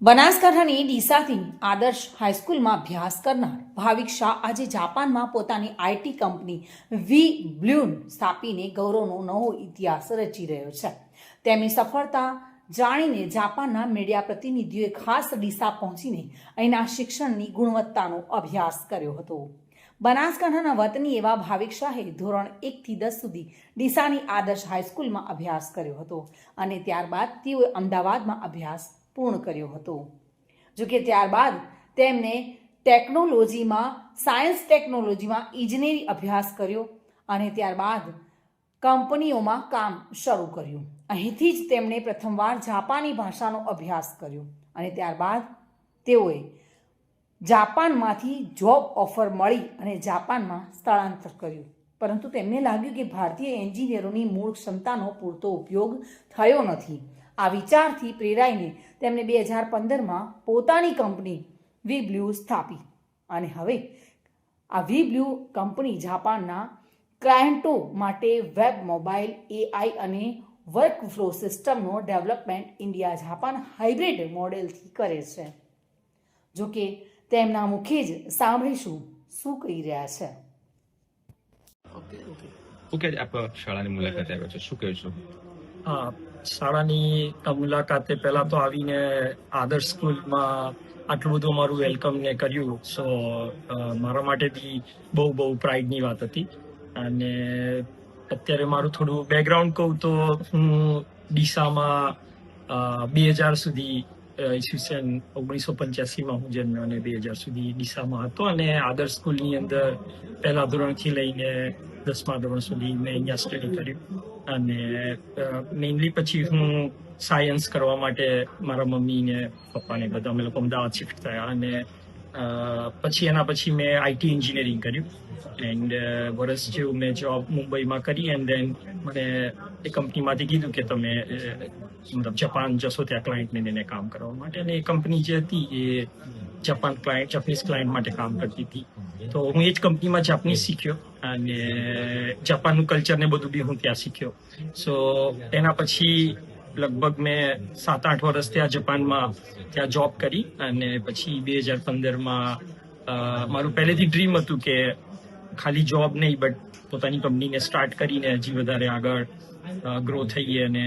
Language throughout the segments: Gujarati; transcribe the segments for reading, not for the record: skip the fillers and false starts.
બનાસકાંઠાની ડીસાથી આદર્શ હાઈસ્કૂલમાં અભ્યાસ કરનાર ભાવિક શાહ આજે જાપાનમાં પોતાની આઈટી કંપની વી બ્લૂન સ્થાપીને ગૌરવનો નવો ઇતિહાસ રચી રહ્યો છે. તેમની સફળતા જાણીને જાપાનના મીડિયા પ્રતિનિધિઓએ ખાસ ડીસા પહોંચીને અહીંના શિક્ષણની ગુણવત્તાનો અભ્યાસ કર્યો હતો. બનાસકાંઠાના વતની એવા ભાવિક શાહે ધોરણ 1 થી 10 સુધી ડીસાની આદર્શ હાઈસ્કૂલમાં અભ્યાસ કર્યો હતો અને ત્યારબાદ તેઓએ અમદાવાદમાં અભ્યાસ પૂર્ણ કર્યો હતો. જોકે ત્યારબાદ તેમને સાયન્સ ટેકનોલોજીમાં ઇજનેરી અભ્યાસ કર્યો અને ત્યારબાદ કંપનીઓમાં કામ શરૂ કર્યું. અહીંથી જ તેમણે પ્રથમવાર જાપાની ભાષાનો અભ્યાસ કર્યો અને ત્યારબાદ તેઓએ જાપાનમાંથી જોબ ઓફર મળી અને જાપાનમાં સ્થળાંતર કર્યું. પરંતુ તેમને લાગ્યું કે ભારતીય એન્જિનિયરોની મૂળ ક્ષમતાનો પૂરતો ઉપયોગ થયો નથી. આ વિચારથી પ્રેરાઈને તેમણે 2015માં પોતાની કંપની વી બ્લુ સ્થાપી અને હવે આ વી બ્લુ કંપની જાપાનના ક્લાયન્ટો માટે વેબ, મોબાઈલ, એઆઈ અને વર્કફ્લો સિસ્ટમનો ડેવલપમેન્ટ ઇન્ડિયા જાપાન હાઇબ્રિડ મોડેલથી કરે છે. જોકે તેમના મુખે જ સાંભળીશું શું કહી રહ્યા છે. ઓકે, આપ શાળાની મુલાકાતે આવ્યા છો, શું કહેશો? શાળાની મુલાકાતે પહેલા તો આવીને આદર્શ સ્કૂલમાં આટલું બધું અમારું વેલકમ ને કર્યું. સો મારા માટે બી બહુ પ્રાઇડની વાત હતી. અને અત્યારે મારું થોડું બેકગ્રાઉન્ડ કહું તો હું ડીસામાં 2000 સુધી ઈસવીસન 1985માં હું જન્મ્યો અને 2000 સુધી ડીસામાં હતો અને આદર્શ સ્કૂલની અંદર પહેલા ધોરણથી લઈને 10મા ધોરણ સુધી મેં અહીંયા સ્ટડી કર્યું. અને મેઇનલી પછી હું સાયન્સ કરવા માટે મારા મમ્મી ને પપ્પાને બધા અમે લોકો અમદાવાદ શિફ્ટ થયા અને એના પછી મેં આઈટી એન્જિનિયરિંગ કર્યું એન્ડ વર્ષ જેવું મેં જોબ મુંબઈમાં કરી એન્ડ દેન મને એ કંપનીમાંથી કીધું કે તમે મતલબ જાપાન જશો ત્યાં ક્લાયન્ટને લઈને કામ કરવા માટે. અને એ કંપની જે હતી એ જાપાનીઝ ક્લાયન્ટ માટે કામ કરતી હતી. તો હું એ જ કંપનીમાં જાપાનીઝ શીખ્યો અને જાપાનનું કલ્ચર ને બધું બી હું ત્યાં શીખ્યો. સો એના પછી લગભગ મેં 7-8 વર્ષ ત્યાં જોબ કરી અને પછી 2015માં મારું પહેલેથી ડ્રીમ હતું કે ખાલી જોબ નહીં બટ પોતાની કંપનીને સ્ટાર્ટ કરીને હજી વધારે આગળ ગ્રો થઈએ અને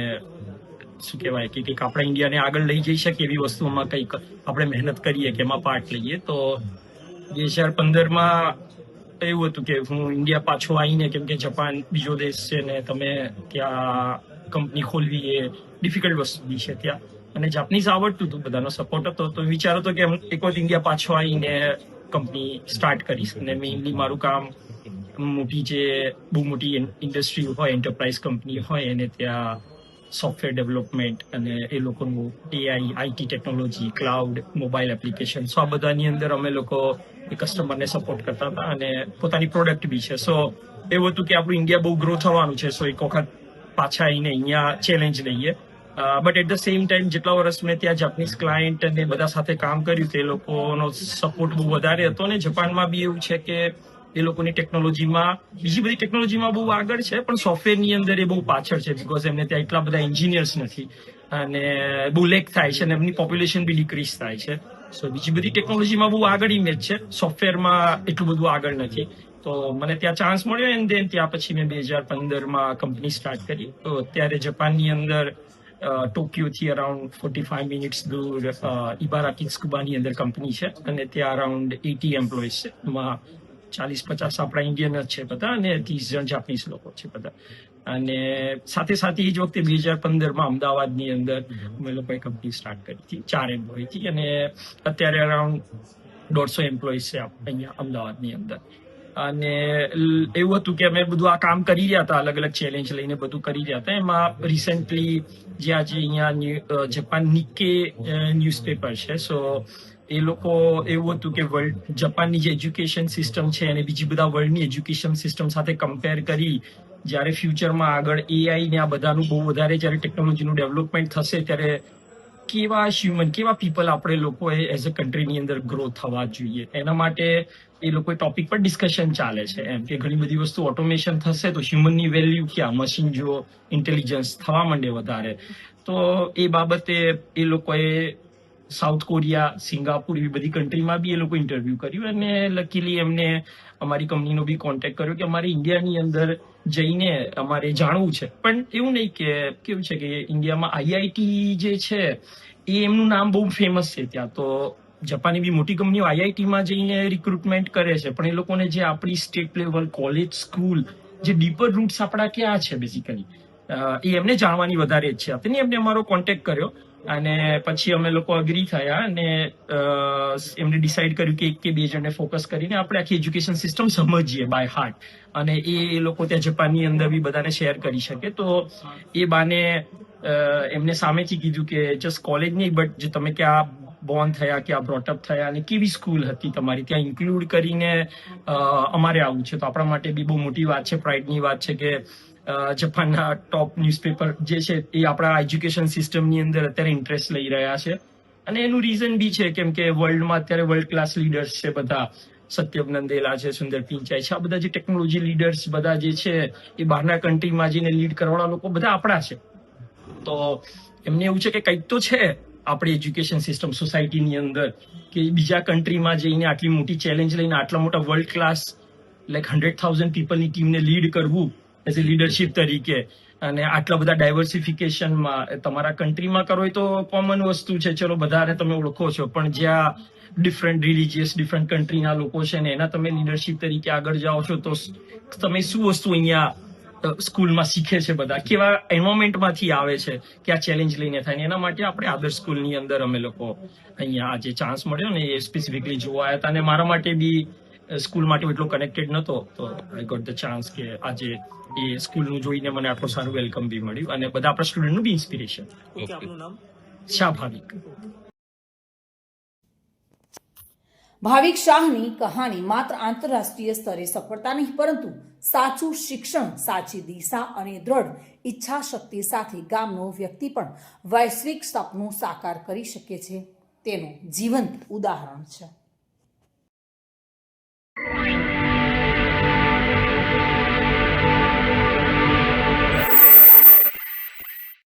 શું કહેવાય કે કંઈક આપણા ઇન્ડિયાને આગળ લઈ જઈ શકીએ એવી વસ્તુઓમાં કંઈક આપણે મહેનત કરીએ કે એમાં પાર્ટ લઈએ. તો 2015માં એવું હતું કે હું ઇન્ડિયા પાછો આવીને, કેમ કે જાપાન બીજો દેશ છે ને તમે ત્યાં કંપની ખોલવી એ ડિફિકલ્ટ વસ્તુ બી છે ત્યાં, અને જાપાનીઝ આવડતું હતું, બધાનો સપોર્ટ હતો. તો વિચાર હતો કે એક વખત ઇન્ડિયા પાછો આવીને કંપની સ્ટાર્ટ કરીશ. અને મેઇનલી મારું કામ બહુ મોટી ઇન્ડસ્ટ્રી હોય, એન્ટરપ્રાઇઝ કંપની હોય અને ત્યાં સોફ્ટવેર ડેવલપમેન્ટ અને એ લોકોનું AI, IT technology, cloud, mobile application, આ બધાની અંદર અમે લોકો એ કસ્ટમરને સપોર્ટ કરતા હતા અને પોતાની પ્રોડક્ટ બી છે. સો એવું હતું કે આપણું ઇન્ડિયા બહુ ગ્રો થવાનું છે, સો એક વખત પાછા આવીને અહીંયા ચેલેન્જ લઈએ. But at the same time જેટલા વર્ષ મેં ત્યાં જાપાનીઝ ક્લાયન્ટ અને બધા સાથે કામ કર્યું તે લોકોનો સપોર્ટ બહુ વધારે હતો. અને જાપાનમાં બી એવું છે કે એ લોકોની ટેકનોલોજીમાં, બીજી બધી ટેકનોલોજીમાં બહુ આગળ છે પણ સોફ્ટવેરની અંદર એ બહુ પાછળ છે, બિકોઝ એમને ત્યાં એટલા બધા એન્જિનિયર્સ નથી અને બહુ લેક થાય છે અને એમની પોપ્યુલેશન બી ડિક્રીઝ થાય છે. સો બીજી બધી ટેકનોલોજીમાં બહુ આગળ ઇમેજ છે, સોફ્ટવેરમાં એટલું બધું આગળ નથી. તો મને ત્યાં ચાન્સ મળ્યો એન્ડ દેન ત્યાં પછી મેં 2015માં કંપની સ્ટાર્ટ કરી. તો અત્યારે જાપાનની અંદર ટોક્યોથી અરાઉન્ડ 45 મિનિટ્સ દૂર ઇબારાકી ત્સુબાની અંદર કંપની છે અને ત્યાં અરાઉન્ડ 80 એમ્પ્લોઈઝ છે. એમાં 40-50 આપણા ઇન્ડિયન જ છે બધા અને 30 જણ જાપાનીઝ લોકો છે બધા. અને સાથે એ જ વખતે 2015માં અમદાવાદની અંદર અમે લોકોએ કંપની સ્ટાર્ટ કરી હતી 4 એમ્પ્લોયથી અને અત્યારે અરાઉન્ડ 150 એમ્પ્લોઈઝ છે અહીંયા અમદાવાદની અંદર. અને એવું હતું કે અમે બધું આ કામ કરી રહ્યા હતા, અલગ અલગ ચેલેન્જ લઈને બધું કરી રહ્યા હતા. એમાં રિસેન્ટલી જે આજે અહીંયા જાપાન નિક્કે ન્યૂઝપેપર છે, સો એ લોકો એવું હતું કે જાપાનની જે એજ્યુકેશન સિસ્ટમ છે અને બીજી બધા વર્લ્ડની એજ્યુકેશન સિસ્ટમ સાથે કમ્પેર કરી જ્યારે ફ્યુચરમાં આગળ એઆઈ ને આ બધાનું બહુ વધારે જ્યારે ટેકનોલોજીનું ડેવલપમેન્ટ થશે ત્યારે કેવા પીપલ આપણે લોકોએ એઝ અ કન્ટ્રીની અંદર ગ્રો થવા જોઈએ, એના માટે એ લોકો ટોપિક પર ડિસ્કશન ચાલે છે. એમ કે ઘણી બધી વસ્તુ ઓટોમેશન થશે તો હ્યુમનની વેલ્યુ ક્યાં, મશીન જો ઇન્ટેલિજન્સ થવા માંડે વધારે તો એ બાબતે એ લોકોએ સાઉથ કોરિયા, સિંગાપુર એવી બધી કન્ટ્રીમાં બી એ લોકો ઇન્ટરવ્યુ કર્યું અને લકીલી એમને અમારી કંપનીનો બી કોન્ટેક્ટ કર્યો કે અમારે ઇન્ડિયાની અંદર જઈને અમારે જાણવું છે. પણ એવું નહીં કે કેવું છે કે ઇન્ડિયામાં આઈઆઈટી જે છે એ એમનું નામ બહુ ફેમસ છે ત્યાં. તો જાપાનની બી મોટી કંપનીઓ આઈઆઈટીમાં જઈને રિક્રુટમેન્ટ કરે છે, પણ એ લોકોને જે આપણી સ્ટેટ લેવલ કોલેજ, સ્કૂલ, જે ડીપર રૂટ્સ આપણા ક્યાં છે બેઝિકલી એ એમને જાણવાની વધારે ઈચ્છા હતી ને એમને અમારો કોન્ટેક્ટ કર્યો અને પછી અમે લોકો અગ્રી થયા અને એમને ડિસાઈડ કર્યું કે એક કે બે જણને ફોકસ કરીને આપણે આખી એજ્યુકેશન સિસ્ટમ સમજીએ બાય હાર્ટ અને એ લોકો ત્યાં જાપાનની અંદર બી બધાને શેર કરી શકે. તો એ બાને એમને સામેથી કીધું કે જસ્ટ કોલેજ નહીં બટ જે તમે ક્યાં બોર્ન થયા, ક્યાં બ્રોટઅપ થયા અને કેવી સ્કૂલ હતી તમારી ત્યાં ઇન્ક્લુડ કરીને અમારે આવું છે. તો આપણા માટે બી બહુ મોટી વાત છે, પ્રાઇડની વાત છે કે જાપાનના ટોપ ન્યૂઝપેપર જે છે એ આપણા એજ્યુકેશન સિસ્ટમની અંદર અત્યારે ઇન્ટરેસ્ટ લઈ રહ્યા છે. અને એનું રીઝન બી છે કેમ કે વર્લ્ડમાં અત્યારે વર્લ્ડ ક્લાસ લીડર્સ છે બધા, સત્યમ નંદેલા છે, સુંદર પિચાઈ છે, આ બધા જે ટેકનોલોજી લીડર્સ બધા જે છે એ બહારના કન્ટ્રીમાં જઈને લીડ કરવાના લોકો બધા આપણા છે. તો એમને એવું છે કે કંઈક તો છે આપણી એજ્યુકેશન સિસ્ટમ સોસાયટીની અંદર કે બીજા કન્ટ્રીમાં જઈને આટલી મોટી ચેલેન્જ લઈને આટલા મોટા વર્લ્ડ ક્લાસ લાઈક 100,000 પીપલની ટીમને લીડ કરવું એઝ એ લીડરશિપ તરીકે અને આટલા બધા ડાયવર્સિફિકેશનમાં તમારા કન્ટ્રીમાં કરો તો કોમન વસ્તુ છે, ચલો બધાને તમે ઓળખો છો, પણ જ્યાં ડિફરન્ટ રિલિજિયસ ડિફરન્ટ કન્ટ્રીના લોકો છે ને એના તમે લીડરશિપ તરીકે આગળ જાઓ છો તો તમે શું વસ્તુ અહીંયા સ્કૂલમાં શીખે છે, બધા કેવા એન્વાયરમેન્ટમાંથી આવે છે કે આ ચેલેન્જ લઈને થાય ને એના માટે આપણે આદર્શ સ્કૂલની અંદર અમે લોકો અહીંયા આજે ચાન્સ મળ્યો ને એ સ્પેસિફિકલી જોવા આવ્યા હતા અને મારા માટે બી સ્કૂલ માટે એટલો કનેક્ટેડ નહોતો તો આઈ ગોટ ધ ચાન્સ કે આજે એ સ્કૂલનું જોઈને મને આટલું સારું વેલકમ બી મળ્યું અને બધા આપણા સ્ટુડન્ટનું બી ઇન્સ્પિરેશન. શાહ ભાવિક. ભાવિક શાહની કહાની માત્ર આંતરરાષ્ટ્રીય સ્તરે સફળતા નહીં પરંતુ સાચું શિક્ષણ, સાચી દિશા અને દ્રઢ ઈચ્છા શક્તિ સાથે ગામનો વ્યક્તિ પણ વૈશ્વિક સપનું સાકાર કરી શકે છે તેનું જીવંત ઉદાહરણ છે.